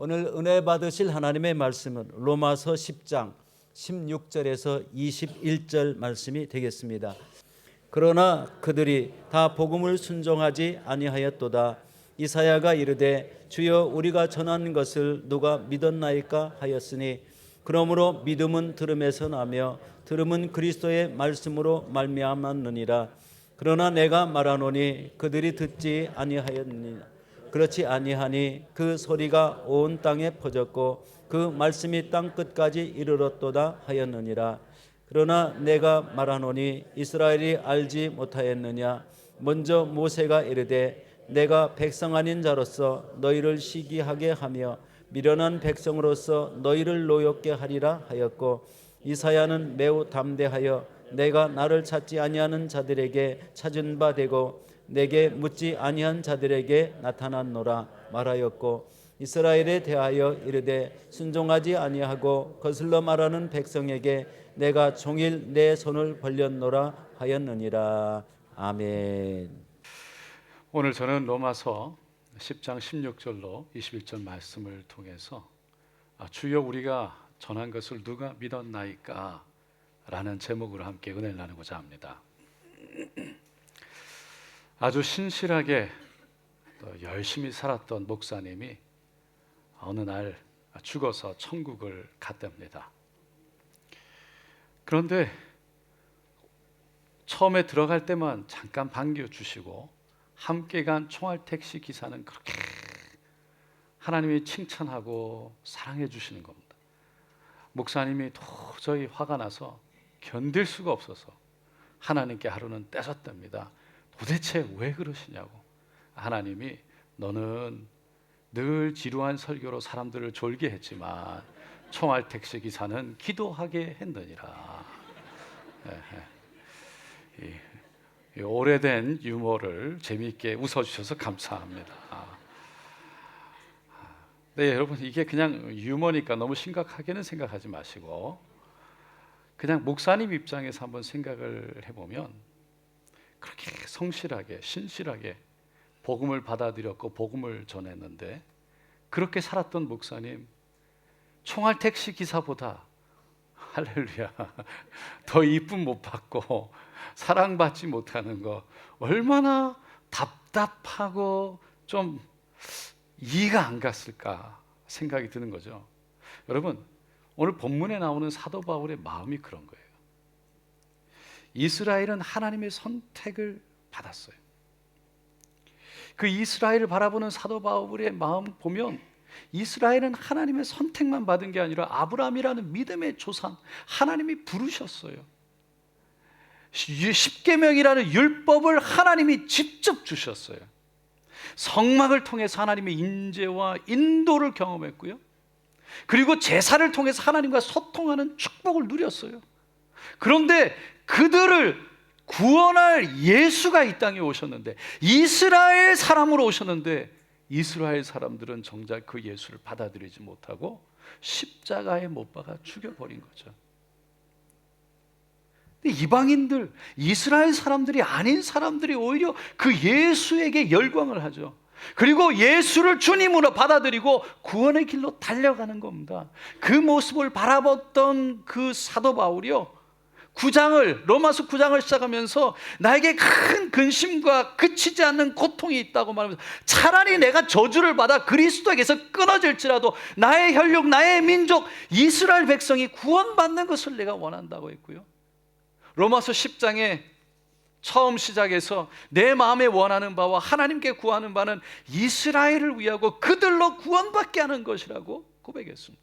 오늘 은혜 받으실 하나님의 말씀은 로마서 10장 16절에서 21절 말씀이 되겠습니다. 그러나 그들이 다 복음을 순종하지 아니하였도다. 이사야가 이르되 주여 우리가 전한 것을 누가 믿었나이까 하였으니 그러므로 믿음은 들음에서 나며 들음은 그리스도의 말씀으로 말미암았느니라. 그러나 내가 말하노니 그들이 듣지 아니하였느니라. 그렇지 아니하니 그 소리가 온 땅에 퍼졌고 그 말씀이 땅 끝까지 이르렀도다 하였느니라. 그러나 내가 말하노니 이스라엘이 알지 못하였느냐. 먼저 모세가 이르되 내가 백성 아닌 자로서 너희를 시기하게 하며 미련한 백성으로서 너희를 노엽게 하리라 하였고, 이사야는 매우 담대하여 내가 나를 찾지 아니하는 자들에게 찾은 바 되고 내게 묻지 아니한 자들에게 나타났노라 말하였고, 이스라엘에 대하여 이르되 순종하지 아니하고 거슬러 말하는 백성에게 내가 종일 내 손을 벌렸노라 하였느니라. 아멘. 오늘 저는 로마서 10장 16절로 21절 말씀을 통해서 주여 우리가 전한 것을 누가 믿었나이까 라는 제목으로 함께 은혜를 나누고자 합니다. 아주 신실하게 또 열심히 살았던 목사님이 어느 날 죽어서 천국을 갔답니다. 그런데 처음에 들어갈 때만 잠깐 반겨주시고 함께 간 총알택시 기사는 그렇게 하나님이 칭찬하고 사랑해 주시는 겁니다. 목사님이 도저히 화가 나서 견딜 수가 없어서 하나님께 하루는 떼졌답니다. 도대체 왜 그러시냐고. 하나님이 너는 늘 지루한 설교로 사람들을 졸게 했지만 총알택시 기사는 기도하게 했느니라. 이 오래된 유머를 재미있게 웃어주셔서 감사합니다. 네, 여러분 이게 그냥 유머니까 너무 심각하게는 생각하지 마시고 그냥 목사님 입장에서 한번 생각을 해보면 그렇게 성실하게 신실하게 복음을 받아들였고 복음을 전했는데 그렇게 살았던 목사님 총알택시 기사보다 할렐루야 더 이쁨 못 받고 사랑받지 못하는 거 얼마나 답답하고 좀 이해가 안 갔을까 생각이 드는 거죠. 여러분 오늘 본문에 나오는 사도 바울의 마음이 그런 거예요. 이스라엘은 하나님의 선택을 받았어요. 그 이스라엘을 바라보는 사도 바울의 마음 보면 이스라엘은 하나님의 선택만 받은 게 아니라 아브라함이라는 믿음의 조상 하나님이 부르셨어요. 십계명이라는 율법을 하나님이 직접 주셨어요. 성막을 통해서 하나님의 인재와 인도를 경험했고요. 그리고 제사를 통해서 하나님과 소통하는 축복을 누렸어요. 그런데 그들을 구원할 예수가 이 땅에 오셨는데 이스라엘 사람으로 오셨는데 이스라엘 사람들은 정작 그 예수를 받아들이지 못하고 십자가에 못 박아 죽여버린 거죠. 이방인들, 이스라엘 사람들이 아닌 사람들이 오히려 그 예수에게 열광을 하죠. 그리고 예수를 주님으로 받아들이고 구원의 길로 달려가는 겁니다. 그 모습을 바라봤던 그 사도 바울이요, 로마서 9장을 시작하면서 나에게 큰 근심과 그치지 않는 고통이 있다고 말하면서 차라리 내가 저주를 받아 그리스도에게서 끊어질지라도 나의 혈육, 나의 민족, 이스라엘 백성이 구원받는 것을 내가 원한다고 했고요. 로마서 10장에 처음 시작해서 내 마음에 원하는 바와 하나님께 구하는 바는 이스라엘을 위하고 그들로 구원받게 하는 것이라고 고백했습니다.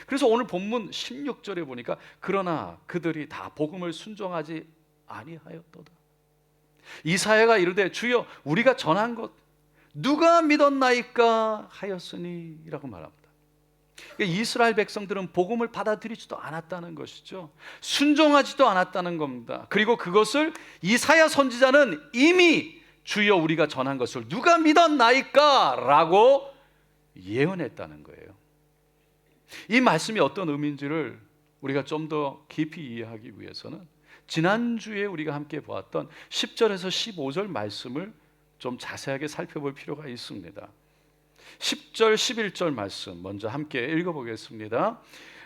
그래서 오늘 본문 16절에 보니까 그러나 그들이 다 복음을 순종하지 아니하였도다. 이사야가 이르되 주여 우리가 전한 것 누가 믿었나이까 하였으니 라고 말합니다. 이스라엘 백성들은 복음을 받아들이지도 않았다는 것이죠. 순종하지도 않았다는 겁니다. 그리고 그것을 이사야 선지자는 이미 주여 우리가 전한 것을 누가 믿었나이까 라고 예언했다는 거예요. 이 말씀이 어떤 의미인지를 우리가 좀 더 깊이 이해하기 위해서는 지난주에 우리가 함께 보았던 10절에서 15절 말씀을 좀 자세하게 살펴볼 필요가 있습니다. 10절 11절 말씀 먼저 함께 읽어보겠습니다.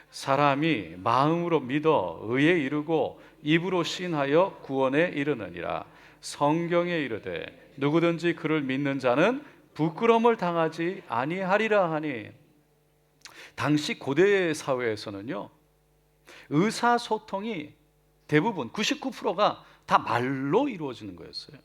사람이 마음으로 믿어 의에 이르고 입으로 시인하여 구원에 이르느니라. 성경에 이르되 누구든지 그를 믿는 자는 부끄러움을 당하지 아니하리라 하니, 당시 고대 사회에서는요, 의사소통이 대부분 99%가 다 말로 이루어지는 거였어요.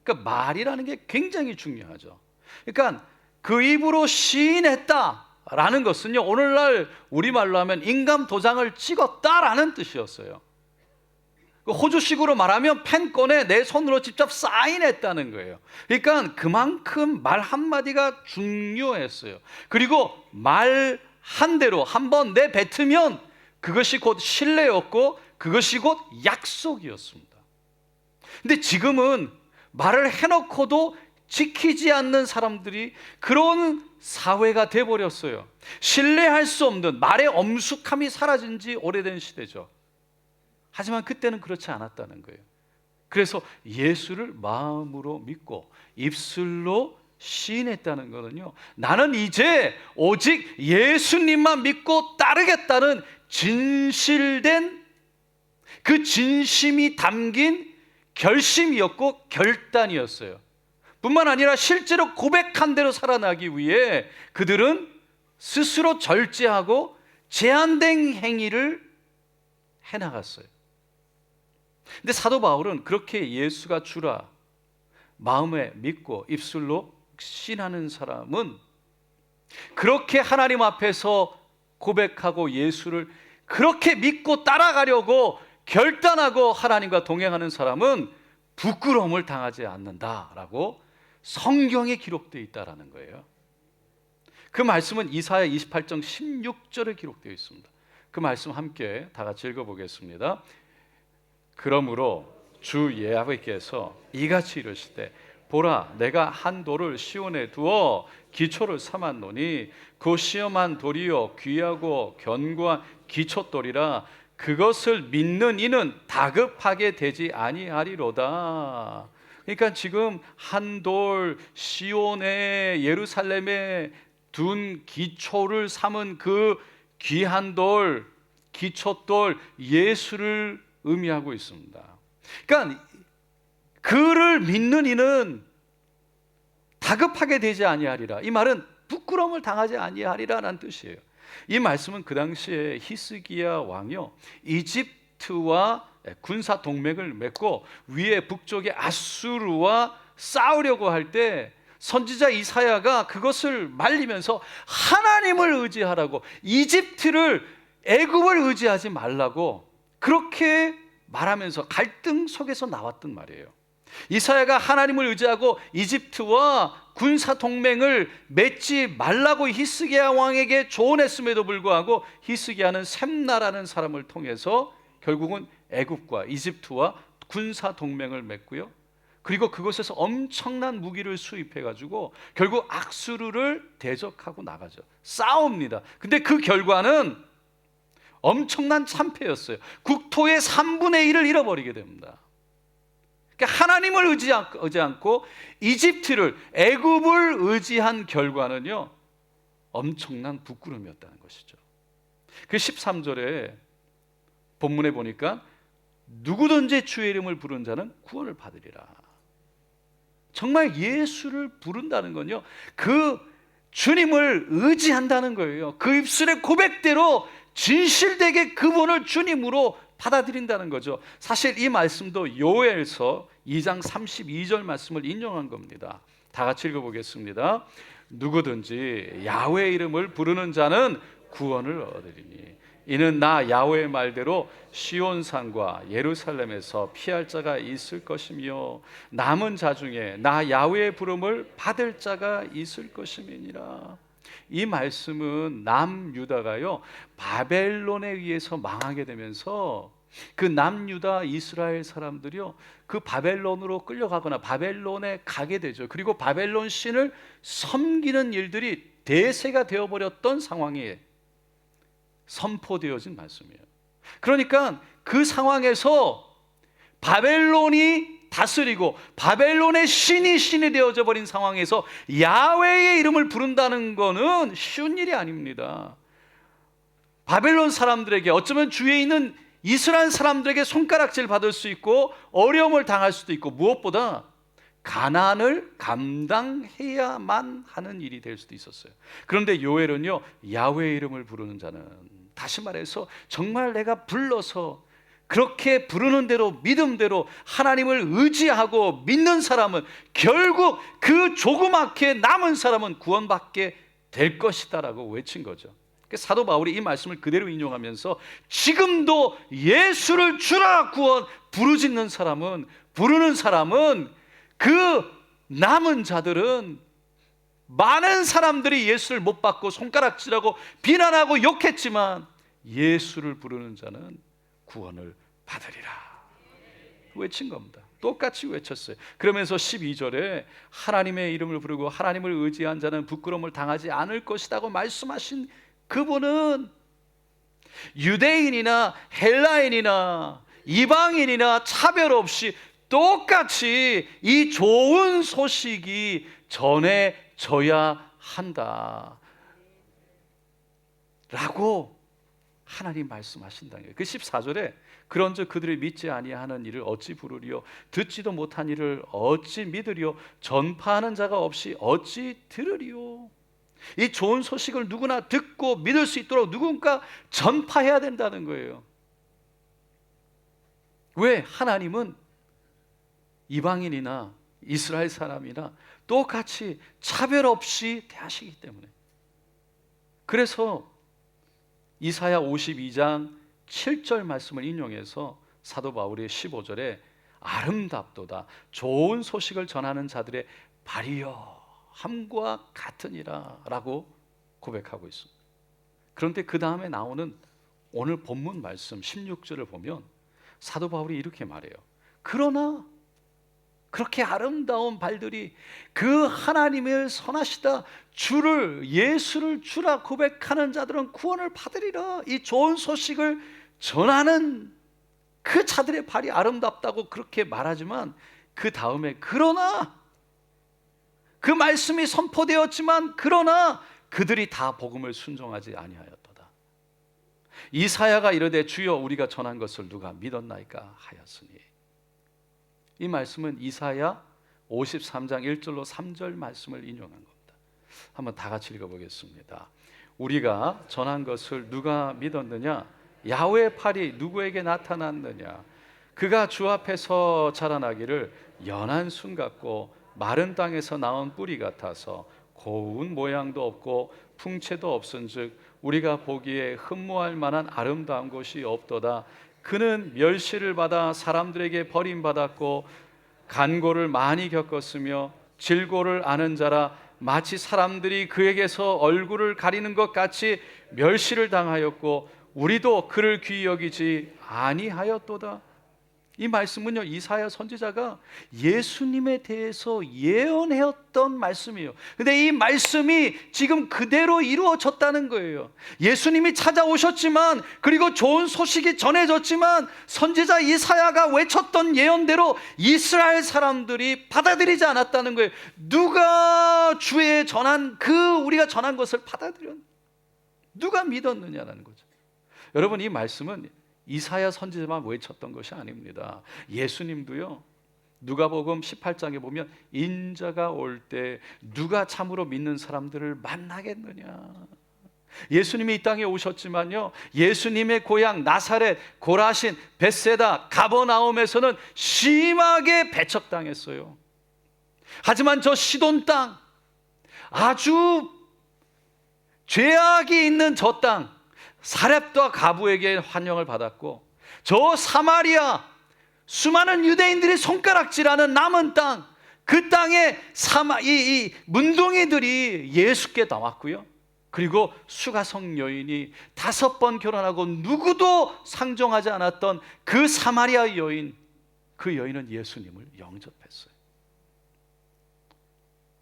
그러니까 말이라는 게 굉장히 중요하죠. 그러니까 그 입으로 시인했다라는 것은요, 오늘날 우리말로 하면 인감 도장을 찍었다라는 뜻이었어요. 호주식으로 말하면 펜권에 내 손으로 직접 사인했다는 거예요. 그러니까 그만큼 말 한마디가 중요했어요. 그리고 말 한 대로 한번 내뱉으면 그것이 곧 신뢰였고 그것이 곧 약속이었습니다. 근데 지금은 말을 해놓고도 지키지 않는 사람들이 그런 사회가 돼버렸어요. 신뢰할 수 없는, 말의 엄숙함이 사라진 지 오래된 시대죠. 하지만 그때는 그렇지 않았다는 거예요. 그래서 예수를 마음으로 믿고 입술로 시인했다는 것은요, 나는 이제 오직 예수님만 믿고 따르겠다는 진실된, 그 진심이 담긴 결심이었고 결단이었어요. 뿐만 아니라 실제로 고백한 대로 살아나기 위해 그들은 스스로 절제하고 제한된 행위를 해나갔어요. 근데 사도 바울은 그렇게 예수가 주라 마음에 믿고 입술로 신하는 사람은, 그렇게 하나님 앞에서 고백하고 예수를 그렇게 믿고 따라가려고 결단하고 하나님과 동행하는 사람은 부끄러움을 당하지 않는다라고 성경에 기록되어 있다라는 거예요. 그 말씀은 이사야 28장 16절에 기록되어 있습니다. 그 말씀 함께 다 같이 읽어보겠습니다. 그러므로 주 여호와께서 이같이 이르시되 보라, 내가 한 돌을 시온에 두어 기초를 삼았노니 그 시험한 돌이요 귀하고 견고한 기초돌이라. 그것을 믿는 이는 다급하게 되지 아니하리로다. 그러니까 지금 한 돌 시온에 예루살렘에 둔 기초를 삼은 그 귀한 돌, 기초돌 예수를 의미하고 있습니다. 그러니까 그를 믿는 이는 다급하게 되지 아니하리라. 이 말은 부끄러움을 당하지 아니하리라라는 뜻이에요. 이 말씀은 그 당시에 히스기야 왕이요, 이집트와 군사 동맹을 맺고 위에 북쪽의 아수르와 싸우려고 할 때 선지자 이사야가 그것을 말리면서 하나님을 의지하라고, 이집트를, 애굽을 의지하지 말라고 그렇게 말하면서 갈등 속에서 나왔단 말이에요. 이사야가 하나님을 의지하고 이집트와 군사 동맹을 맺지 말라고 히스기야 왕에게 조언했음에도 불구하고 히스기야는 셈나라는 사람을 통해서 결국은 애굽과 이집트와 군사 동맹을 맺고요, 그리고 그곳에서 엄청난 무기를 수입해가지고 결국 악수르를 대적하고 나가죠. 싸웁니다. 근데 그 결과는 엄청난 참패였어요. 국토의 3분의 1을 잃어버리게 됩니다. 그러니까 하나님을 의지 않고 이집트를, 애굽을 의지한 결과는요, 엄청난 부끄러움이었다는 것이죠. 그 13절에 본문에 보니까 누구든지 주의 이름을 부른 자는 구원을 받으리라. 정말 예수를 부른다는 건요, 그 주님을 의지한다는 거예요. 그 입술의 고백대로 진실되게 그분을 주님으로 받아들인다는 거죠. 사실 이 말씀도 요엘서 2장 32절 말씀을 인용한 겁니다. 다 같이 읽어보겠습니다. 누구든지 야훼 이름을 부르는 자는 구원을 얻으리니 이는 나 야훼의 말대로 시온산과 예루살렘에서 피할 자가 있을 것이며 남은 자 중에 나 야훼의 부름을 받을 자가 있을 것임이니라. 이 말씀은 남유다가요, 바벨론에 의해서 망하게 되면서 그 남유다 이스라엘 사람들이요, 그 바벨론으로 끌려가거나 바벨론에 가게 되죠. 그리고 바벨론 신을 섬기는 일들이 대세가 되어버렸던 상황에 선포되어진 말씀이에요. 그러니까 그 상황에서 바벨론이 다스리고 바벨론의 신이 되어져 버린 상황에서 야훼의 이름을 부른다는 것은 쉬운 일이 아닙니다. 바벨론 사람들에게, 어쩌면 주위에 있는 이스라엘 사람들에게 손가락질 받을 수 있고 어려움을 당할 수도 있고, 무엇보다 가난을 감당해야만 하는 일이 될 수도 있었어요. 그런데 요엘은요, 야훼의 이름을 부르는 자는, 다시 말해서 정말 내가 불러서 그렇게 부르는 대로 믿음대로 하나님을 의지하고 믿는 사람은 결국 그 조그맣게 남은 사람은 구원받게 될 것이다 라고 외친 거죠. 사도 바울이 이 말씀을 그대로 인용하면서 지금도 예수를 주라 구원 부르짖는 사람은, 부르는 사람은, 그 남은 자들은, 많은 사람들이 예수를 못 받고 손가락질하고 비난하고 욕했지만 예수를 부르는 자는 구원을 받으리라 외친 겁니다. 똑같이 외쳤어요. 그러면서 12절에 하나님의 이름을 부르고 하나님을 의지한 자는 부끄러움을 당하지 않을 것이라고 말씀하신 그분은 유대인이나 헬라인이나 이방인이나 차별 없이 똑같이 이 좋은 소식이 전해져야 한다 라고 하나님 말씀하신다는 거예요. 그 14절에 그런즉 그들이 믿지 아니하는 일을 어찌 부르리요, 듣지도 못한 일을 어찌 믿으리요, 전파하는 자가 없이 어찌 들으리요. 이 좋은 소식을 누구나 듣고 믿을 수 있도록 누군가 전파해야 된다는 거예요. 왜? 하나님은 이방인이나 이스라엘 사람이나 똑같이 차별 없이 대하시기 때문에. 그래서 이사야 52장 7절 말씀을 인용해서 사도 바울이 15절에 아름답도다 좋은 소식을 전하는 자들의 발이여 함과 같으니라 라고 고백하고 있습니다. 그런데 그 다음에 나오는 오늘 본문 말씀 16절을 보면 사도 바울이 이렇게 말해요. 그러나 그렇게 아름다운 발들이 그 하나님을 선하시다 주를, 예수를 주라 고백하는 자들은 구원을 받으리라. 이 좋은 소식을 전하는 그 자들의 발이 아름답다고 그렇게 말하지만 그 다음에 그러나, 그 말씀이 선포되었지만 그러나 그들이 다 복음을 순종하지 아니하였도다. 이사야가 이르되 주여 우리가 전한 것을 누가 믿었나이까 하였으니. 이 말씀은 이사야 53장 1절로 3절 말씀을 인용한 겁니다. 한번 다 같이 읽어보겠습니다. 우리가 전한 것을 누가 믿었느냐? 야훼의 팔이 누구에게 나타났느냐? 그가 주 앞에서 자라나기를 연한 순 같고 마른 땅에서 나온 뿌리 같아서 고운 모양도 없고 풍채도 없은즉 우리가 보기에 흠모할 만한 아름다운 곳이 없도다. 그는 멸시를 받아 사람들에게 버림받았고 간고를 많이 겪었으며 질고를 아는 자라 마치 사람들이 그에게서 얼굴을 가리는 것 같이 멸시를 당하였고 우리도 그를 귀히 여기지 아니하였도다. 이 말씀은요, 이사야 선지자가 예수님에 대해서 예언했던 말씀이에요. 근데 이 말씀이 지금 그대로 이루어졌다는 거예요. 예수님이 찾아오셨지만, 그리고 좋은 소식이 전해졌지만 선지자 이사야가 외쳤던 예언대로 이스라엘 사람들이 받아들이지 않았다는 거예요. 누가 주의 전한 우리가 전한 것을 받아들였느냐? 누가 믿었느냐라는 거죠. 여러분, 이 말씀은 이사야 선지자만 외쳤던 것이 아닙니다. 예수님도요, 누가복음 18장에 보면 인자가 올 때 누가 참으로 믿는 사람들을 만나겠느냐. 예수님이 이 땅에 오셨지만요, 예수님의 고향 나사렛, 고라신, 벳세다, 가버나움에서는 심하게 배척당했어요. 하지만 저 시돈 땅, 아주 죄악이 있는 저 땅, 사렙과 가부에게 환영을 받았고, 저 사마리아, 수많은 유대인들이 손가락질하는 남은 땅, 그 땅에 이 문둥이들이 예수께 나왔고요. 그리고 수가성 여인이 5번 결혼하고 누구도 상종하지 않았던 그 사마리아 여인, 그 여인은 예수님을 영접했어요.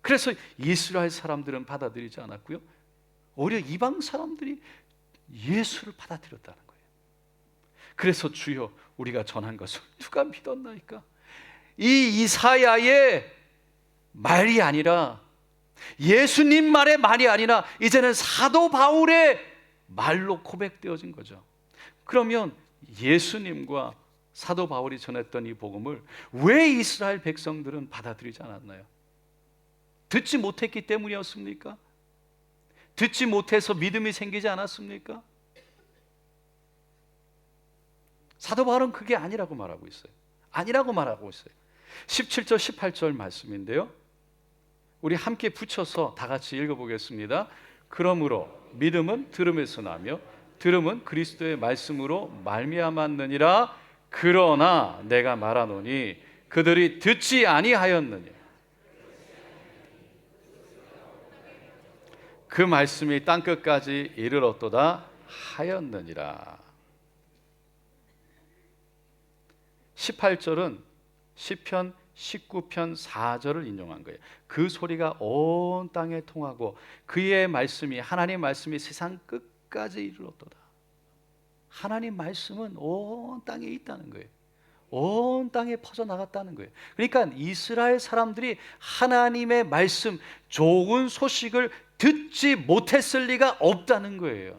그래서 이스라엘 사람들은 받아들이지 않았고요, 오히려 이방 사람들이 예수를 받아들였다는 거예요. 그래서 주여 우리가 전한 것을 누가 믿었나이까? 이 이사야의 말이 아니라, 예수님 말의 말이 아니라 이제는 사도 바울의 말로 고백되어진 거죠. 그러면 예수님과 사도 바울이 전했던 이 복음을 왜 이스라엘 백성들은 받아들이지 않았나요? 듣지 못했기 때문이었습니까? 듣지 못해서 믿음이 생기지 않았습니까? 사도 바울은 그게 아니라고 말하고 있어요. 아니라고 말하고 있어요. 17절 18절 말씀인데요, 우리 함께 붙여서 다 같이 읽어보겠습니다. 그러므로 믿음은 들음에서 나며 들음은 그리스도의 말씀으로 말미암았느니라. 그러나 내가 말하노니 그들이 듣지 아니하였느니. 그 말씀이 땅끝까지 이르렀도다 하였느니라. 18절은 시편 19편 4절을 인용한 거예요. 그 소리가 온 땅에 통하고 그의 말씀이, 하나님 말씀이 세상 끝까지 이르렀도다. 하나님 말씀은 온 땅에 있다는 거예요. 온 땅에 퍼져나갔다는 거예요. 그러니까 이스라엘 사람들이 하나님의 말씀, 좋은 소식을 듣지 못했을 리가 없다는 거예요.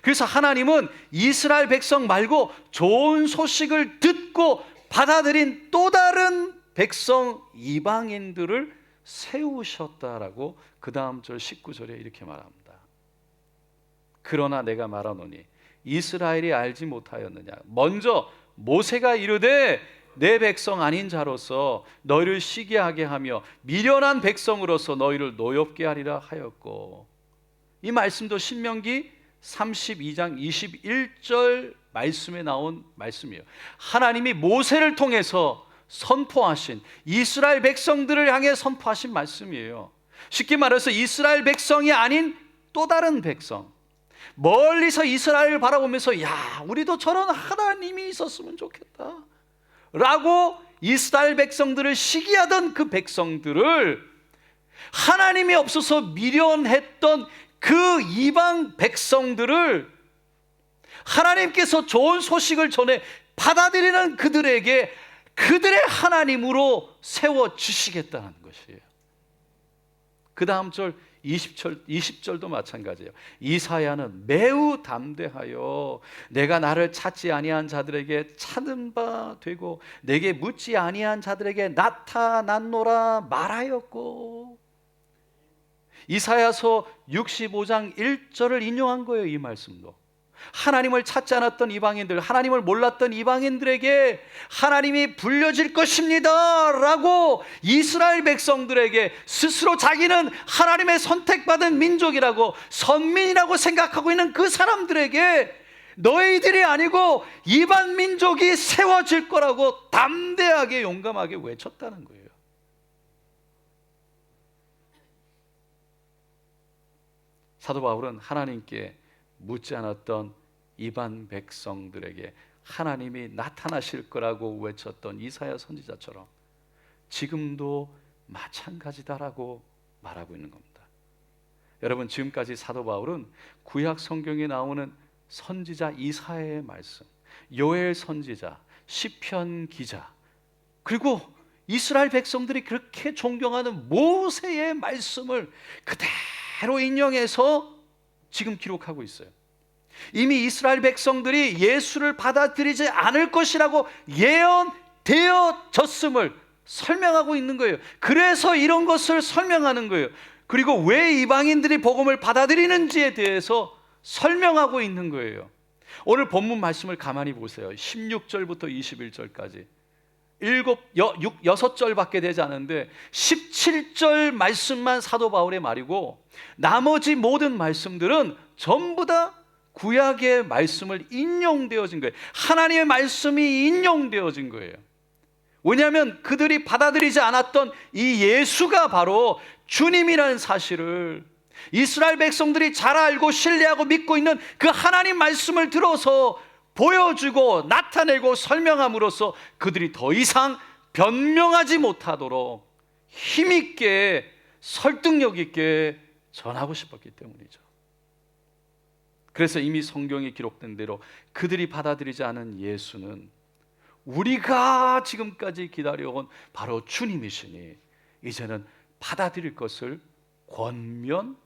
그래서 하나님은 이스라엘 백성 말고 좋은 소식을 듣고 받아들인 또 다른 백성 이방인들을 세우셨다라고 그 다음 절 19절에 이렇게 말합니다. 그러나 내가 말하노니 이스라엘이 알지 못하였느냐. 먼저 모세가 이르되 내 백성 아닌 자로서 너희를 시기하게 하며 미련한 백성으로서 너희를 노엽게 하리라 하였고. 이 말씀도 신명기 32장 21절 말씀에 나온 말씀이에요. 하나님이 모세를 통해서 선포하신, 이스라엘 백성들을 향해 선포하신 말씀이에요. 쉽게 말해서 이스라엘 백성이 아닌 또 다른 백성, 멀리서 이스라엘을 바라보면서 야, 우리도 저런 하나님이 있었으면 좋겠다 라고 이스라엘 백성들을 시기하던 그 백성들을, 하나님이 없어서 미련했던 그 이방 백성들을 하나님께서 좋은 소식을 전해 받아들이는 그들에게 그들의 하나님으로 세워주시겠다는 것이에요. 그 다음 절 20절도 마찬가지예요. 이사야는 매우 담대하여 내가 나를 찾지 아니한 자들에게 찾은 바 되고 내게 묻지 아니한 자들에게 나타났노라 말하였고. 이사야서 65장 1절을 인용한 거예요. 이 말씀도 하나님을 찾지 않았던 이방인들, 하나님을 몰랐던 이방인들에게 하나님이 불려질 것입니다 라고 이스라엘 백성들에게 스스로 자기는 하나님의 선택받은 민족이라고, 선민이라고 생각하고 있는 그 사람들에게 너희들이 아니고 이방 민족이 세워질 거라고 담대하게 용감하게 외쳤다는 거예요. 사도 바울은 하나님께 묻지 않았던 이방 백성들에게 하나님이 나타나실 거라고 외쳤던 이사야 선지자처럼 지금도 마찬가지다라고 말하고 있는 겁니다. 여러분, 지금까지 사도 바울은 구약 성경에 나오는 선지자 이사야의 말씀, 요엘 선지자, 시편 기자, 그리고 이스라엘 백성들이 그렇게 존경하는 모세의 말씀을 그대로 인용해서 지금 기록하고 있어요. 이미 이스라엘 백성들이 예수를 받아들이지 않을 것이라고 예언되어졌음을 설명하고 있는 거예요. 그래서 이런 것을 설명하는 거예요. 그리고 왜 이방인들이 복음을 받아들이는지에 대해서 설명하고 있는 거예요. 오늘 본문 말씀을 가만히 보세요. 16절부터 21절까지 6절밖에 되지 않은데 17절 말씀만 사도 바울의 말이고 나머지 모든 말씀들은 전부 다 구약의 말씀을 인용되어진 거예요. 하나님의 말씀이 인용되어진 거예요. 왜냐하면 그들이 받아들이지 않았던 이 예수가 바로 주님이라는 사실을 이스라엘 백성들이 잘 알고 신뢰하고 믿고 있는 그 하나님 말씀을 들어서 보여주고 나타내고 설명함으로써 그들이 더 이상 변명하지 못하도록 힘있게 설득력 있게 전하고 싶었기 때문이죠. 그래서 이미 성경에 기록된 대로 그들이 받아들이지 않은 예수는 우리가 지금까지 기다려온 바로 주님이시니 이제는 받아들일 것을 권면하고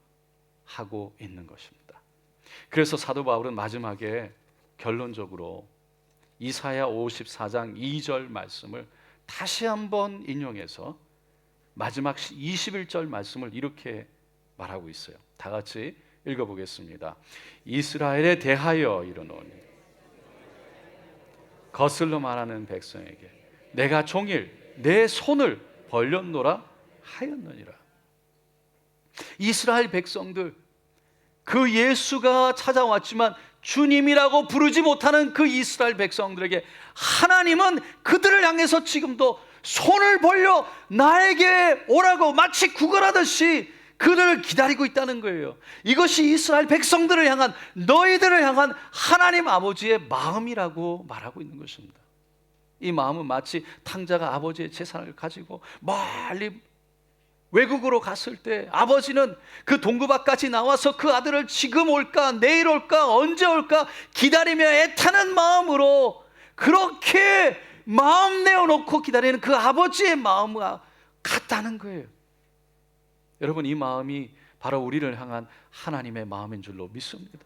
있는 것입니다. 그래서 사도 바울은 마지막에 결론적으로 이사야 54장 2절 말씀을 다시 한번 인용해서 마지막 21절 말씀을 이렇게 말하고 있어요. 다 같이 읽어보겠습니다. 이스라엘에 대하여 이르노니 거슬러 말하는 백성에게 내가 종일 내 손을 벌렸노라 하였느니라. 이스라엘 백성들, 그 예수가 찾아왔지만 주님이라고 부르지 못하는 그 이스라엘 백성들에게 하나님은 그들을 향해서 지금도 손을 벌려 나에게 오라고 마치 구걸하듯이 그들을 기다리고 있다는 거예요. 이것이 이스라엘 백성들을 향한, 너희들을 향한 하나님 아버지의 마음이라고 말하고 있는 것입니다. 이 마음은 마치 탕자가 아버지의 재산을 가지고 멀리 외국으로 갔을 때 아버지는 그 동구밭까지 나와서 그 아들을 지금 올까 내일 올까 언제 올까 기다리며 애타는 마음으로 그렇게 마음 내어놓고 기다리는 그 아버지의 마음과 같다는 거예요. 여러분, 이 마음이 바로 우리를 향한 하나님의 마음인 줄로 믿습니다.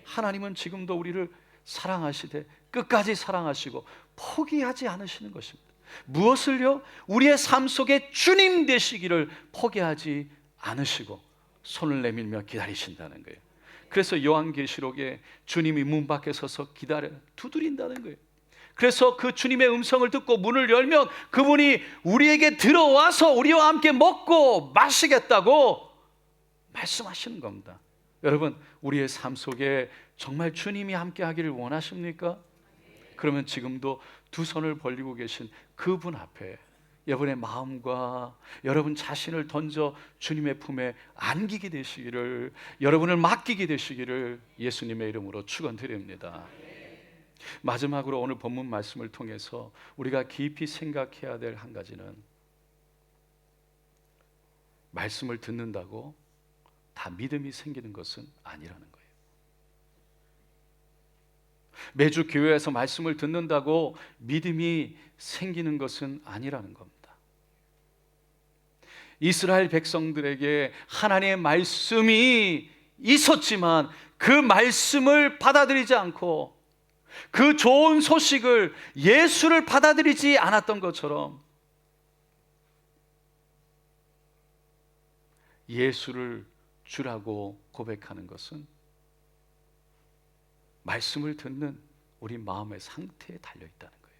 하나님은 지금도 우리를 사랑하시되 끝까지 사랑하시고 포기하지 않으시는 것입니다. 무엇을요? 우리의 삶 속에 주님 되시기를 포기하지 않으시고 손을 내밀며 기다리신다는 거예요. 그래서 요한계시록에 주님이 문 밖에 서서 기다려 두드린다는 거예요. 그래서 그 주님의 음성을 듣고 문을 열면 그분이 우리에게 들어와서 우리와 함께 먹고 마시겠다고 말씀하시는 겁니다. 여러분, 우리의 삶 속에 정말 주님이 함께 하기를 원하십니까? 그러면 지금도 두 손을 벌리고 계신 그분 앞에 여러분의 마음과 여러분 자신을 던져 주님의 품에 안기게 되시기를, 여러분을 맡기게 되시기를 예수님의 이름으로 축원드립니다. 마지막으로 오늘 본문 말씀을 통해서 우리가 깊이 생각해야 될 한 가지는, 말씀을 듣는다고 다 믿음이 생기는 것은 아니라는 거예요. 매주 교회에서 말씀을 듣는다고 믿음이 생기는 것은 아니라는 겁니다. 이스라엘 백성들에게 하나님의 말씀이 있었지만 그 말씀을 받아들이지 않고 그 좋은 소식을, 예수를 받아들이지 않았던 것처럼 예수를 주라고 고백하는 것은 말씀을 듣는 우리 마음의 상태에 달려있다는 거예요.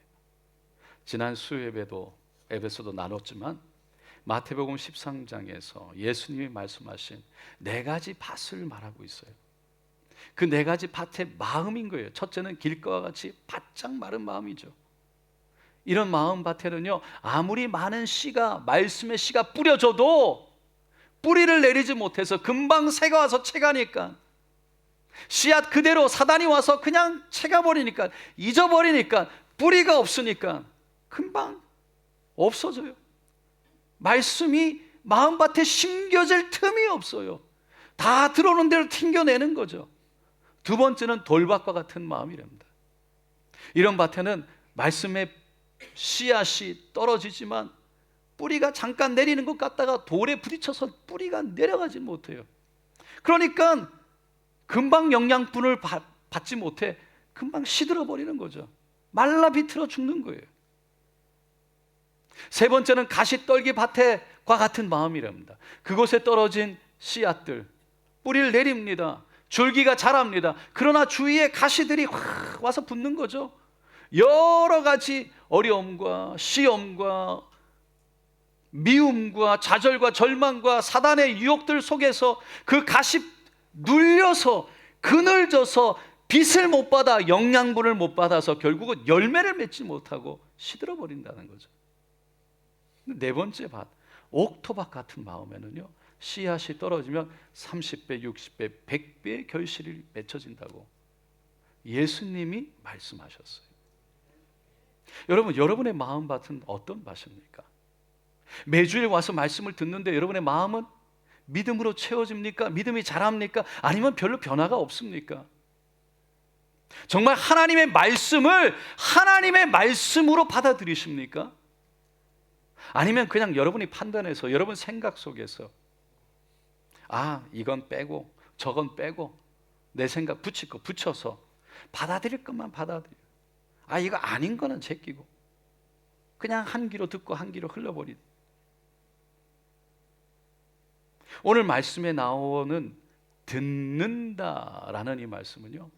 지난 수요예배도 에베소도 나눴지만 마태복음 13장에서 예수님이 말씀하신 네 가지 밭을 말하고 있어요. 그 네 가지 밭의 마음인 거예요. 첫째는 길가와 같이 바짝 마른 마음이죠. 이런 마음 밭에는요, 아무리 많은 씨가, 말씀의 씨가 뿌려져도 뿌리를 내리지 못해서 금방 새가 와서 채가니까, 씨앗 그대로 사단이 와서 그냥 채가버리니까, 잊어버리니까, 뿌리가 없으니까 금방 없어져요. 말씀이 마음밭에 심겨질 틈이 없어요. 다 들어오는 대로 튕겨내는 거죠. 두 번째는 돌밭과 같은 마음이랍니다. 이런 밭에는 말씀의 씨앗이 떨어지지만 뿌리가 잠깐 내리는 것 같다가 돌에 부딪혀서 뿌리가 내려가지 못해요. 그러니까 금방 영양분을 받지 못해 금방 시들어 버리는 거죠. 말라 비틀어 죽는 거예요. 세 번째는 가시떨기 밭과 같은 마음이랍니다. 그곳에 떨어진 씨앗들, 뿌리를 내립니다. 줄기가 자랍니다. 그러나 주위에 가시들이 확 와서 붙는 거죠. 여러 가지 어려움과 시험과 미움과 좌절과 절망과 사단의 유혹들 속에서 그 가시 눌려서 그늘져서 빛을 못 받아 영양분을 못 받아서 결국은 열매를 맺지 못하고 시들어 버린다는 거죠. 네 번째 밭, 옥토밭 같은 마음에는요, 씨앗이 떨어지면 30배, 60배, 100배의 결실이 맺혀진다고 예수님이 말씀하셨어요. 여러분, 여러분의 마음밭은 어떤 밭입니까? 매주일 와서 말씀을 듣는데 여러분의 마음은 믿음으로 채워집니까? 믿음이 자랍니까? 아니면 별로 변화가 없습니까? 정말 하나님의 말씀을 하나님의 말씀으로 받아들이십니까? 아니면 그냥 여러분이 판단해서 여러분 생각 속에서 이건 빼고 저건 빼고 내 생각 붙일 거 붙여서 받아들일 것만 받아들여. 이거 아닌 거는 제끼고 그냥 한 귀로 듣고 한 귀로 흘러버리는. 오늘 말씀에 나오는 듣는다라는 이 말씀은요,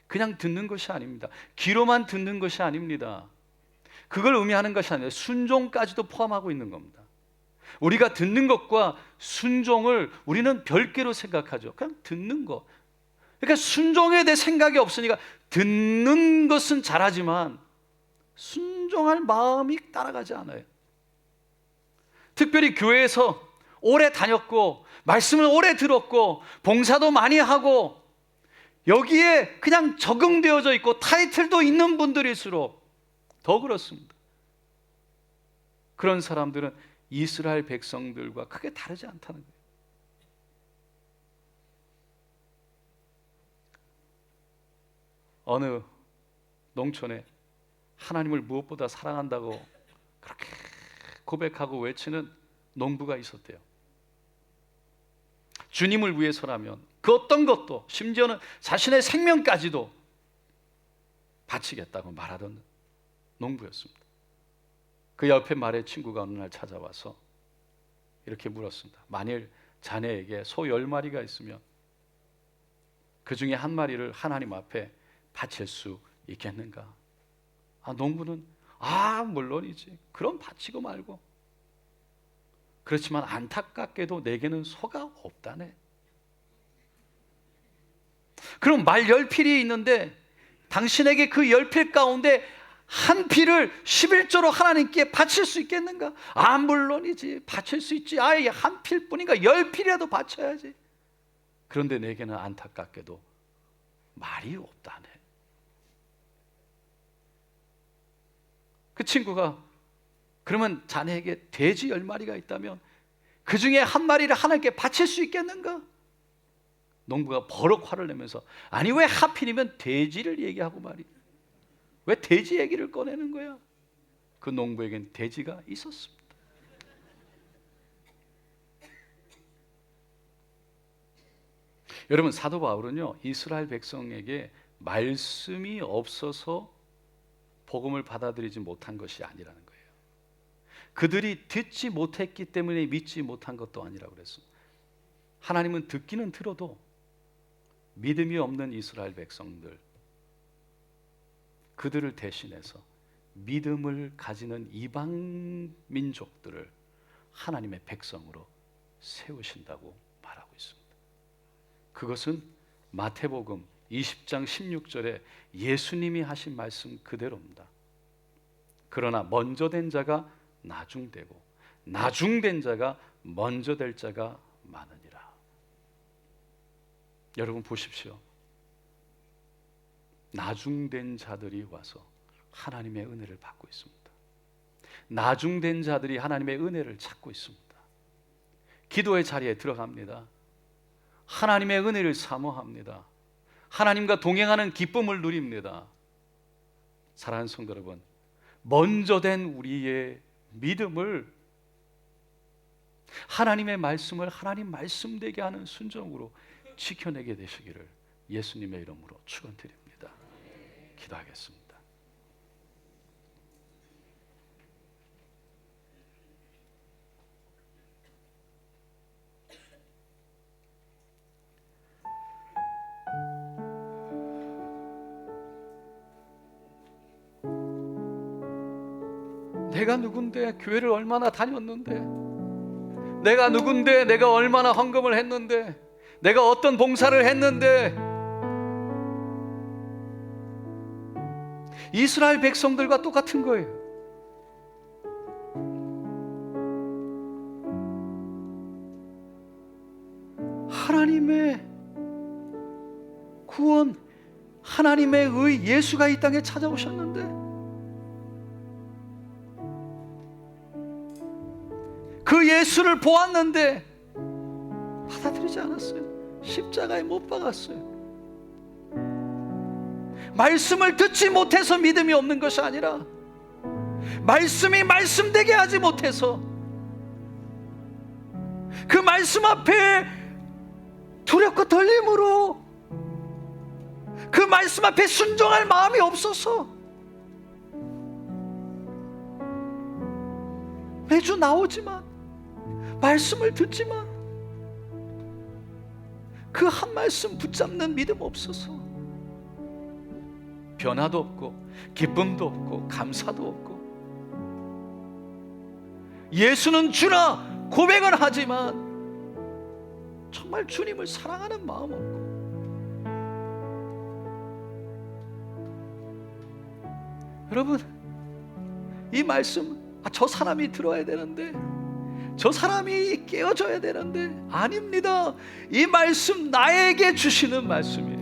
그냥 듣는 것이 아닙니다. 귀로만 듣는 것이 아닙니다. 그걸 의미하는 것이 아니라 순종까지도 포함하고 있는 겁니다. 우리가 듣는 것과 순종을 우리는 별개로 생각하죠. 그냥 듣는 거. 그러니까 순종에 대해 생각이 없으니까 듣는 것은 잘하지만 순종할 마음이 따라가지 않아요. 특별히 교회에서 오래 다녔고 말씀을 오래 들었고 봉사도 많이 하고 여기에 그냥 적응되어져 있고 타이틀도 있는 분들일수록 더 그렇습니다. 그런 사람들은 이스라엘 백성들과 크게 다르지 않다는 거예요. 어느 농촌에 하나님을 무엇보다 사랑한다고 그렇게 고백하고 외치는 농부가 있었대요. 주님을 위해서라면 그 어떤 것도, 심지어는 자신의 생명까지도 바치겠다고 말하던 농부였습니다. 그 옆에 말의 친구가 어느 날 찾아와서 이렇게 물었습니다. 만일 자네에게 소 10마리가 있으면 그 중에 한 마리를 하나님 앞에 바칠 수 있겠는가? 농부는 물론이지. 그럼 바치고 말고. 그렇지만 안타깝게도 내게는 소가 없다네. 그럼 말 10필이 있는데 당신에게 그 10필 가운데 한 필을 11조로 하나님께 바칠 수 있겠는가? 물론이지. 바칠 수 있지. 한 필뿐이니까 10필이라도 바쳐야지. 그런데 내게는 안타깝게도 말이 없다네. 그 친구가 그러면 자네에게 돼지 10마리가 있다면 그 중에 한 마리를 하나님께 바칠 수 있겠는가? 농부가 버럭 화를 내면서 왜 하필이면 돼지를 얘기하고 말이야? 왜 돼지 얘기를 꺼내는 거야? 그 농부에겐 돼지가 있었습니다. 여러분, 사도 바울은요, 이스라엘 백성에게 말씀이 없어서 복음을 받아들이지 못한 것이 아니라는 거예요. 그들이 듣지 못했기 때문에 믿지 못한 것도 아니라고 그랬습니다. 하나님은 듣기는 들어도 믿음이 없는 이스라엘 백성들, 그들을 대신해서 믿음을 가지는 이방 민족들을 하나님의 백성으로 세우신다고 말하고 있습니다. 그것은 마태복음 20장 16절에 예수님이 하신 말씀 그대로입니다. 그러나 먼저 된 자가 나중되고 나중된 자가 먼저 될 자가 많으니라. 여러분 보십시오. 나중된 자들이 와서 하나님의 은혜를 받고 있습니다. 나중된 자들이 하나님의 은혜를 찾고 있습니다. 기도의 자리에 들어갑니다. 하나님의 은혜를 사모합니다. 하나님과 동행하는 기쁨을 누립니다. 사랑하는 성도 여러분, 먼저 된 우리의 믿음을 하나님의 말씀을 하나님 말씀되게 하는 순종으로 지켜내게 되시기를 예수님의 이름으로 축원드립니다. 기도하겠습니다. 내가 누군데, 교회를 얼마나 다녔는데, 내가 누군데, 내가 얼마나 헌금을 했는데, 내가 어떤 봉사를 했는데, 이스라엘 백성들과 똑같은 거예요. 하나님의 구원, 하나님의 의, 예수가 이 땅에 찾아오셨는데 그 예수를 보았는데 받아들이지 않았어요. 십자가에 못 박았어요. 말씀을 듣지 못해서 믿음이 없는 것이 아니라 말씀이 말씀되게 하지 못해서 그 말씀 앞에 두렵고 떨림으로 그 말씀 앞에 순종할 마음이 없어서 매주 나오지만 말씀을 듣지만 그 한 말씀 붙잡는 믿음 없어서 변화도 없고 기쁨도 없고 감사도 없고 예수는 주라 고백은 하지만 정말 주님을 사랑하는 마음 없고 여러분 이 말씀 저 사람이 들어야 되는데 저 사람이 깨어져야 되는데 아닙니다. 이 말씀 나에게 주시는 말씀이에요.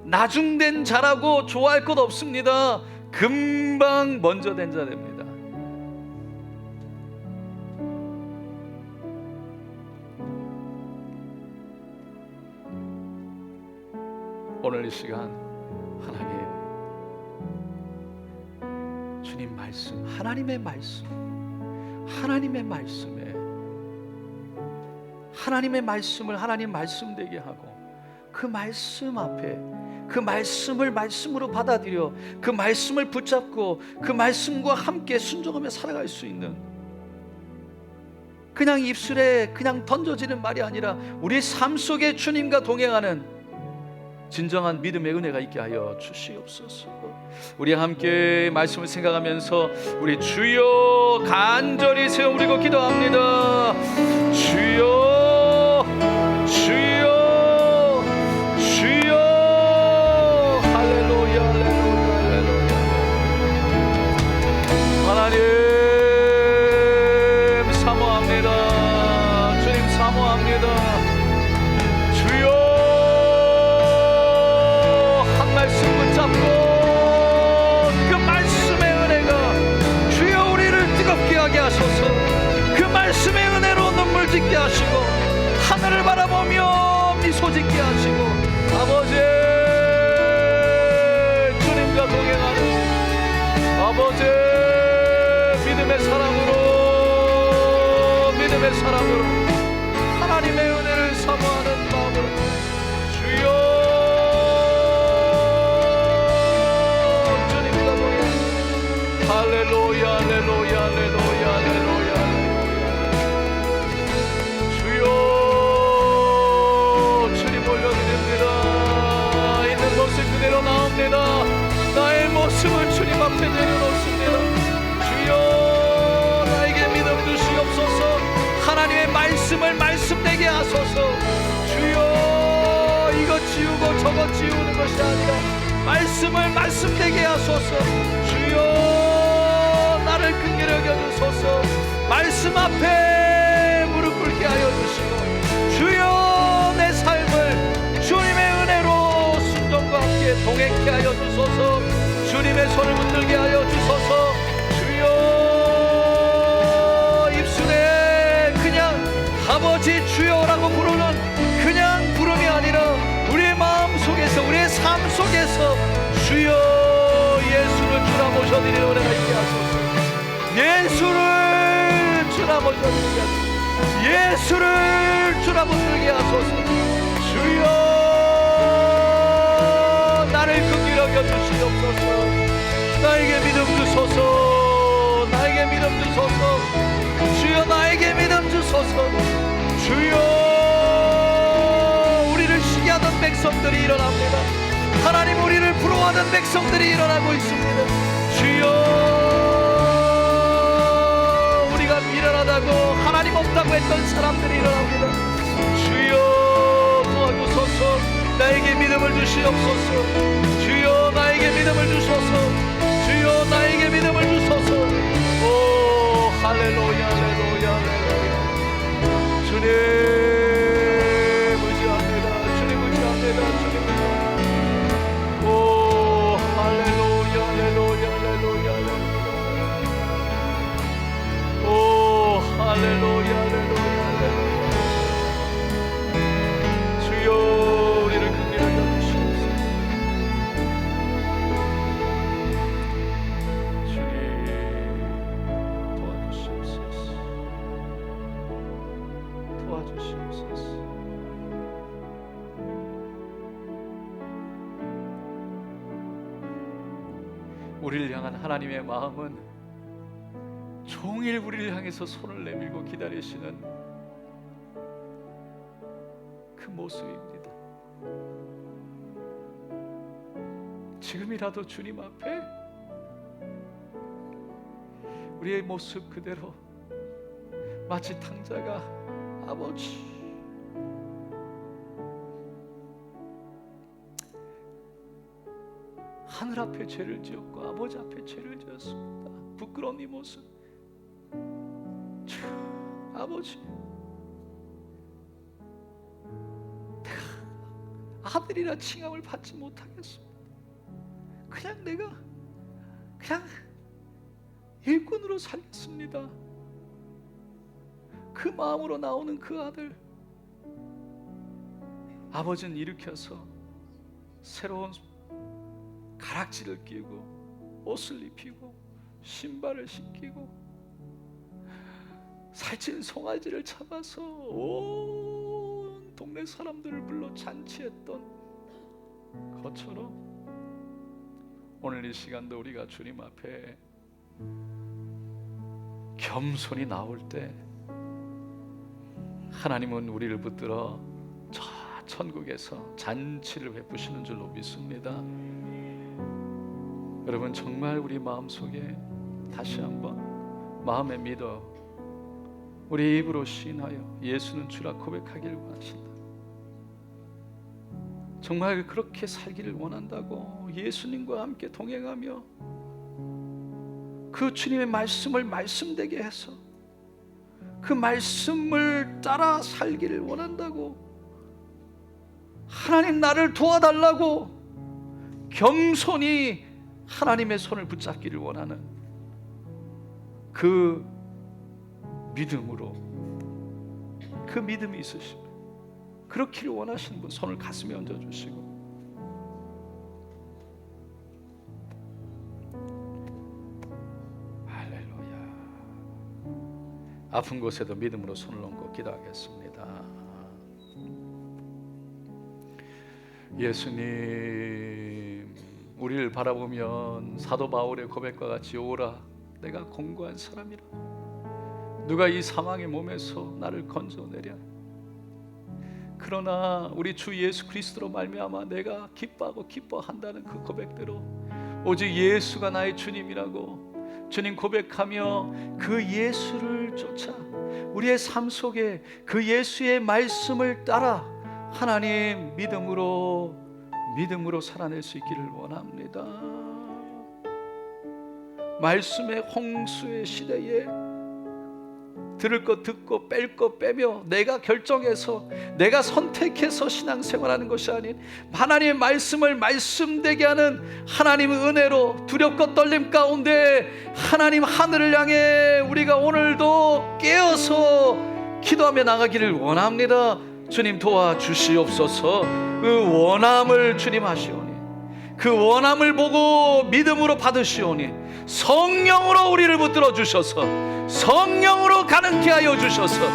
나중된 자라고 좋아할 것 없습니다. 금방 먼저 된 자 됩니다. 오늘 이 시간 하나님 주님 말씀, 하나님의 말씀, 하나님의 말씀에 하나님의 말씀을 하나님 말씀되게 하고 그 말씀 앞에 그 말씀을 말씀으로 받아들여 그 말씀을 붙잡고 그 말씀과 함께 순종하며 살아갈 수 있는 그냥 입술에 그냥 던져지는 말이 아니라 우리 삶 속에 주님과 동행하는 진정한 믿음의 은혜가 있게 하여 주시옵소서. 우리 함께 말씀을 생각하면서 우리 주여 간절히 세워 우리고 기도합니다. 주여 주여 주여 할렐루야 할렐루야 할렐루야. 하나님 사모합니다. 주님 사모합니다. 주여 말씀 붙잡고 그 말씀의 은혜가 주여 우리를 뜨겁게 하게 하소서. 그 말씀의 은혜로 눈물 짓게 하시고 하늘을 바라보며 미소 짓게 하시고 아버지 주님과 동행하는 아버지 믿음의 사랑으로 하나님의 은혜를 사모하는 마음으로 주여 할렐루야 할렐루야 할렐루야 할렐루야 주여 주님 올려드립니다. 있는 모습 그대로 나옵니다. 나의 모습을 주님 앞에 내려놓습니다. 주여 나에게 믿음 주시옵소서. 하나님의 말씀을 말씀되게 하소서. 주여 이것 지우고 저것 지우는 것이 아니라 말씀을 말씀되게 하소서. 주여 나를 긍휼히 여겨주소서. 말씀 앞에 무릎 꿇게 하여 주시고 주여 내 삶을 주님의 은혜로 순종과 함께 동행케 하여 주소서. 주님의 손을 붙들게 하여 주소서. 주여 입술에 그냥 아버지 주여라고 부르는 그냥 부름이 아니라 우리의 마음 속에서 우리의 삶 속에서 주여 예수를 주라 모셔드리는 은혜가 있게 하소서. 예수를 주라 모셔드리게 하소서. 예수를 주라 붙들게 하소서. 주여 나를 긍휼히 여겨주시옵소서. 나에게 믿음 주소서. 나에게 믿음 주소서. 주여 나에게 믿음 주소서. 주여 우리를 시기하던 백성들이 일어납니다. 하나님 우리를 부러워하는 백성들이 일어나고 있습니다. 주여 우리가 미련하다고 하나님 없다고 했던 사람들이 일어납니다. 주여 도와주소서. 나에게 믿음을 주시옵소서. 주여 나에게 믿음을 주소서. 주여 나에게 믿음을 주소서. 오 할렐루야 할렐루야 할렐루야. 주님 의지합니다. 주님 의지합니다. 주님 오 할렐루야 할렐루야 할렐루야 할렐루야. 오 할렐루야 할렐루야 할렐루야. 우리를 향한 하나님의 마음은 종일 우리를 향해서 손을 내밀고 기다리시는 그 모습입니다. 지금이라도 주님 앞에 우리의 모습 그대로 마치 탕자가 아버지, 하늘 앞에 죄를 지었고 아버지 앞에 죄를 지었습니다. 부끄러운 이 모습, 아버지, 내가 아들이라 칭함을 받지 못하겠습니다. 내가 그냥 일꾼으로 살겠습니다. 그 마음으로 나오는 그 아들, 아버지는 일으켜서 새로운 가락지를 끼고 옷을 입히고 신발을 신기고 살찐 송아지를 잡아서 온 동네 사람들을 불러 잔치했던 것처럼 오늘 이 시간도 우리가 주님 앞에 겸손히 나올 때 하나님은 우리를 붙들어 저 천국에서 잔치를 베푸시는 줄로 믿습니다. 여러분, 정말 우리 마음속에 다시 한번 마음에 믿어 우리 입으로 시인하여 예수는 주라 고백하기를 원하신다. 정말 그렇게 살기를 원한다고 예수님과 함께 동행하며 그 주님의 말씀을 말씀되게 해서 그 말씀을 따라 살기를 원한다고, 하나님 나를 도와달라고 겸손히 하나님의 손을 붙잡기를 원하는 그 믿음으로, 그 믿음이 있으시면 그렇기를 원하시는 분 손을 가슴에 얹어주시고, 할렐루야. 아픈 곳에도 믿음으로 손을 얹고 기도하겠습니다. 예수님, 우리를 바라보면 사도 바울의 고백과 같이 오라, 내가 공고한 사람이라. 누가 이 사망의 몸에서 나를 건져내랴. 그러나 우리 주 예수 그리스도로 말미암아 내가 기뻐하고 기뻐한다는 그 고백대로 오직 예수가 나의 주님이라고 주님 고백하며 그 예수를 쫓아 우리의 삶 속에 그 예수의 말씀을 따라 하나님 믿음으로 살아낼 수 있기를 원합니다. 말씀의 홍수의 시대에 들을 것 듣고 뺄 것 빼며 내가 결정해서 내가 선택해서 신앙생활하는 것이 아닌 하나님의 말씀을 말씀되게 하는 하나님의 은혜로 두렵고 떨림 가운데 하나님 하늘을 향해 우리가 오늘도 깨어서 기도하며 나가기를 원합니다. 주님 도와주시옵소서. 그 원함을 주님 하시오니 그 원함을 보고 믿음으로 받으시오니 성령으로 우리를 붙들어 주셔서 성령으로 가능케 하여 주셔서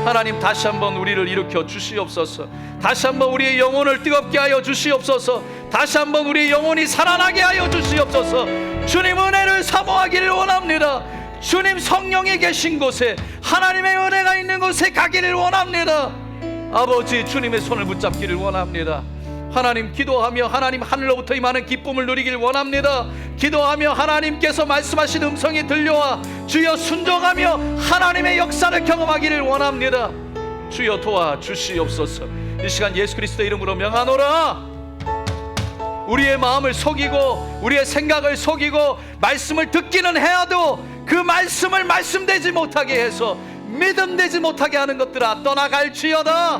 하나님 다시 한번 우리를 일으켜 주시옵소서. 다시 한번 우리의 영혼을 뜨겁게 하여 주시옵소서. 다시 한번 우리의 영혼이 살아나게 하여 주시옵소서. 주님 은혜를 사모하기를 원합니다. 주님 성령이 계신 곳에 하나님의 은혜가 있는 곳에 가기를 원합니다. 아버지 주님의 손을 붙잡기를 원합니다. 하나님 기도하며 하나님 하늘로부터 임하는 기쁨을 누리길 원합니다. 기도하며 하나님께서 말씀하신 음성이 들려와 주여 순종하며 하나님의 역사를 경험하기를 원합니다. 주여 도와주시옵소서. 이 시간 예수 그리스도의 이름으로 명하노라. 우리의 마음을 속이고 우리의 생각을 속이고 말씀을 듣기는 해야도 그 말씀을 말씀되지 못하게 해서 믿음되지 못하게 하는 것들아 떠나갈지어다.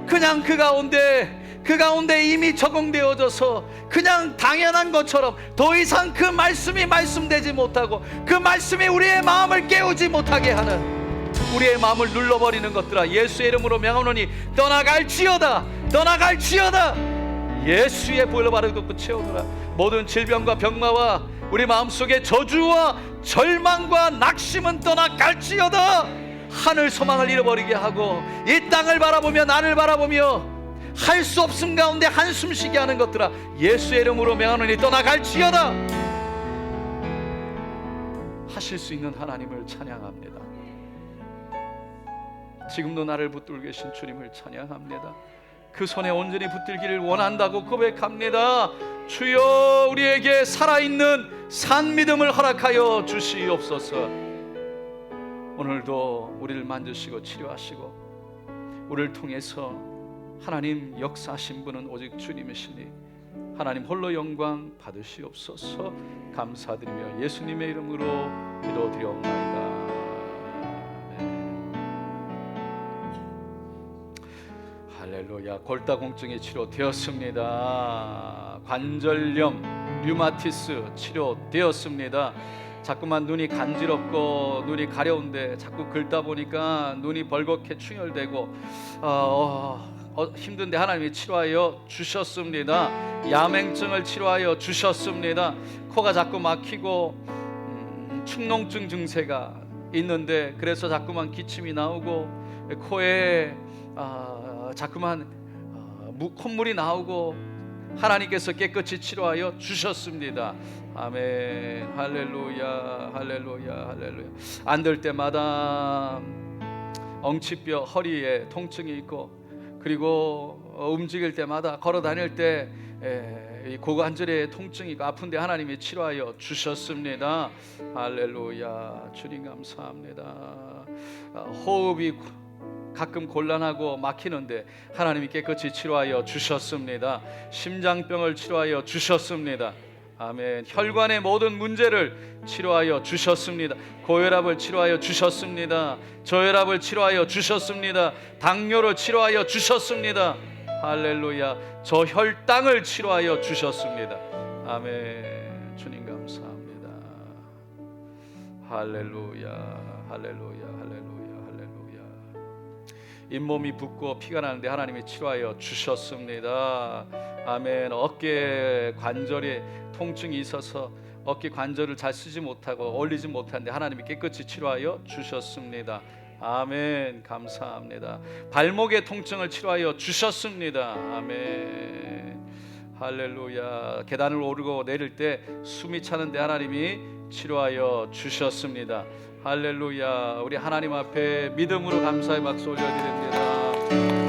그냥 그 가운데 이미 적응되어져서 그냥 당연한 것처럼 더 이상 그 말씀이 말씀되지 못하고 그 말씀이 우리의 마음을 깨우지 못하게 하는 우리의 마음을 눌러버리는 것들아 예수의 이름으로 명하노니 떠나갈지어다. 예수의 보혈로 바르게 덮고 채우노라. 모든 질병과 병마와 우리 마음속에 저주와 절망과 낙심은 떠나갈지어다. 하늘 소망을 잃어버리게 하고 이 땅을 바라보며 나를 바라보며 할 수 없음 가운데 한숨 쉬게 하는 것들아 예수의 이름으로 명하노니 떠나갈지어다. 하실 수 있는 하나님을 찬양합니다. 지금도 나를 붙들고 계신 주님을 찬양합니다. 그 손에 온전히 붙들기를 원한다고 고백합니다. 주여, 우리에게 살아있는 산 믿음을 허락하여 주시옵소서. 오늘도 우리를 만드시고 치료하시고 우리를 통해서 하나님 역사하신 분은 오직 주님이시니 하나님 홀로 영광 받으시옵소서. 감사드리며 예수님의 이름으로 기도드리옵나이다. 할렐루야. 골다공증이 치료되었습니다. 관절염, 류마티스 치료되었습니다. 자꾸만 눈이 간지럽고 눈이 가려운데 자꾸 긁다 보니까 눈이 벌겋게 충혈되고 힘든데 하나님이 치료하여 주셨습니다. 야맹증을 치료하여 주셨습니다. 코가 자꾸 막히고 축농증 증세가 있는데 그래서 자꾸만 기침이 나오고 코에 자꾸만 콧물이 나오고 하나님께서 깨끗이 치료하여 주셨습니다. 아멘. 할렐루야, 할렐루야, 할렐루야. 앉을 때마다 엉치뼈, 허리에 통증이 있고 그리고 움직일 때마다 걸어 다닐 때 고관절에 통증이 있고 아픈데 하나님이 치료하여 주셨습니다. 할렐루야. 주님 감사합니다. 호흡이 가끔 곤란하고 막히는데 하나님이 깨끗이 치료하여 주셨습니다. 심장병을 치료하여 주셨습니다. 아멘. 혈관의 모든 문제를 치료하여 주셨습니다. 고혈압을 치료하여 주셨습니다. 저혈압을 치료하여 주셨습니다. 당뇨를 치료하여 주셨습니다. 할렐루야. 저혈당을 치료하여 주셨습니다. 아멘. 주님 감사합니다. 할렐루야, 할렐루야, 할렐루야, 할렐루야. 잇몸이 붓고 피가 나는데 하나님이 치료하여 주셨습니다. 아멘. 어깨 관절에 통증이 있어서 어깨 관절을 잘 쓰지 못하고 올리지 못하는데 하나님이 깨끗이 치료하여 주셨습니다. 아멘. 감사합니다. 발목의 통증을 치료하여 주셨습니다. 아멘. 할렐루야. 계단을 오르고 내릴 때 숨이 차는데 하나님이 치료하여 주셨습니다. 할렐루야. 우리 하나님 앞에 믿음으로 감사의 박수 올려드립니다.